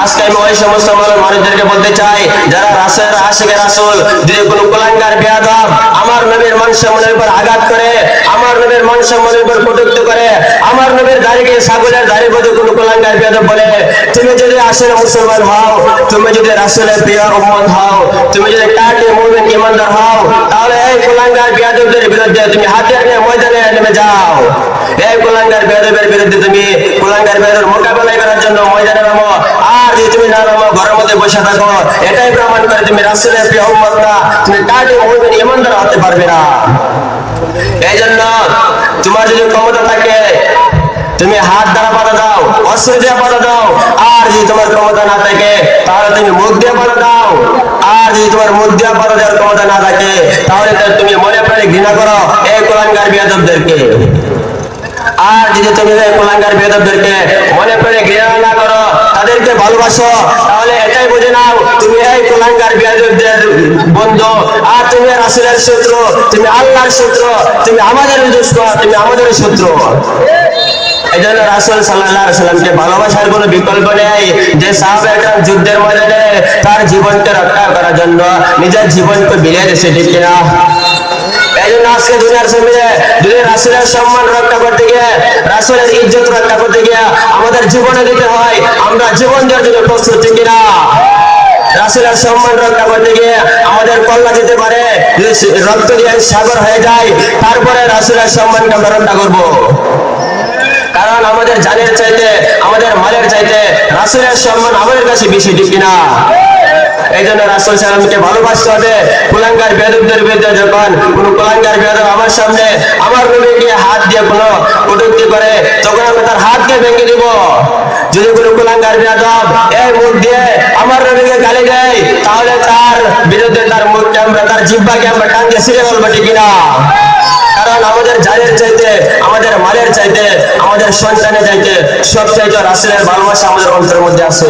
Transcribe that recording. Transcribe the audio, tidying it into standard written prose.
আজকে আমি ওই সমস্ত মানুষদেরকে বলতে চাই যারা রাসূলের আশিকে রাসূল, যদি কোনো কুলাঙ্গার বেয়াদব আমার নবীর মান সম্মানের উপর আঘাত করে, আমার নবীর মান সম্মানের উপর কটূক্তি করে, আমার নবীর দাড়িকে ছাগলের দাড়ির মধ্যে কোনো কুলাঙ্গার বেয়াদব বলে, তুমি যদি আসলে মুসলমান হও, তুমি যদি রাসূলের প্রিয় উম্মত হও, তুমি যদি কাটে মুমিন ঈমানদার হও, তাহলে এই কুলাঙ্গার বেয়াদবদের বিরুদ্ধে তুমি হাতিয়ার নিয়ে ময়দানে নেমে যাও। এই কুলাঙ্গার বেয়াদবের বিরুদ্ধে তুমি কুলাঙ্গার বেয়াদবের মোকাবেলা করার জন্য ময়দানে নামো। আর যদি তুমি না নামো, ঘরের মধ্যে বসে থাকো, এটাই প্রমাণ করে তুমি রাসূলের প্রিয় উম্মত না, তুমি কাটে মুমিন ঈমানদার হতে পারবে না। এই জন্য তোমার যদি ক্ষমতা থাকে তুমি হাত দ্বারা বাধা দাও, অস্ত্র দিয়ে বাধা দাও। আর যদি তোমার ক্ষমতা না থাকে তাহলে তুমি মুখ দিয়ে বাধা দাও। আর যদি তোমার মুখ দিয়ে বাধা দেওয়ার ক্ষমতা না থাকে তাহলে তুমি মনে প্রাণে ঘৃণা করো এই কুলাঙ্গার বেয়াদবদেরকে। আর যদি তুমি এই কুলাঙ্গার বেয়াদবদেরকে মনে প্রাণে ঘৃণা না করো, তাদেরকে ভালোবাসো, তাহলে এটাই বুঝে নাও তুমি এই কুলাঙ্গার বেয়াদবদের বন্ধু। আর তুমি রাসূলের শত্রু, তুমি আল্লাহর শত্রু, তুমি আমাদের দুশমন, তুমি আমাদের শত্রু। এই জন্য রাসূল সাল্লাল্লাহু আলাইহি সাল্লামকে ভালোবাসার কোনো বিকল্প নেই। যে সাহাবা একরাম যুদ্ধের ময়দানে তার জীবনকে রক্ষা করার জন্য নিজের জীবনকে বিলিয়ে দিয়েছে, ঠিক কিনা? এই জন্য আজকে দুনিয়ার জমিনে যদি রাসূলের সম্মান রক্ষা করতে গিয়ে, রাসূলের ইজ্জত রক্ষা করতে গিয়ে আমাদের জীবনে দিতে হয়, আমরা জীবন দেওয়ার জন্য প্রস্তুত, ঠিক কিনা? রাসূলের সম্মান রক্ষা করতে গিয়ে আমাদের কল্লা যেতে পারে, রক্ত দিয়ে সাগর হয়ে যায়, তারপরে রাসূলের সম্মানকে আমরা রক্ষা করবো। কারণ আমাদের জানের চাইতে, আমাদের মালের চাইতে রাসূলের সম্মান আমাদের কাছে বেশি, ঠিক কিনা? এই জন্য রাসূল সাল্লামকে ভালোবাসতে হবে। কুলাঙ্গার বেয়াদবদের বিরুদ্ধে যখন কোন কুলাঙ্গার বেয়াদব আমার সামনে আমার নবীকে হাত দিয়ে কোনো কটূক্তি করে, তখন আমি তার হাত দিয়ে ভেঙে দিব। যদি কোনো কুলাঙ্গার বেয়াদব এই মুখ দিয়ে আমার নবীকে গালি দেয়, তাহলে তার বিরুদ্ধে তার মুখকে আমরা, তার জিহ্বাকে আমরা টান দিয়ে ছিঁড়ে ফেলবো, ঠিক কিনা? কারণ আমাদের জানের চাইতে, আমাদের মালের চাইতে, আমাদের সন্তানের চাইতে সব চাইতে রাসূলের ভালোবাসা আমাদের অন্তরের মধ্যে আছে।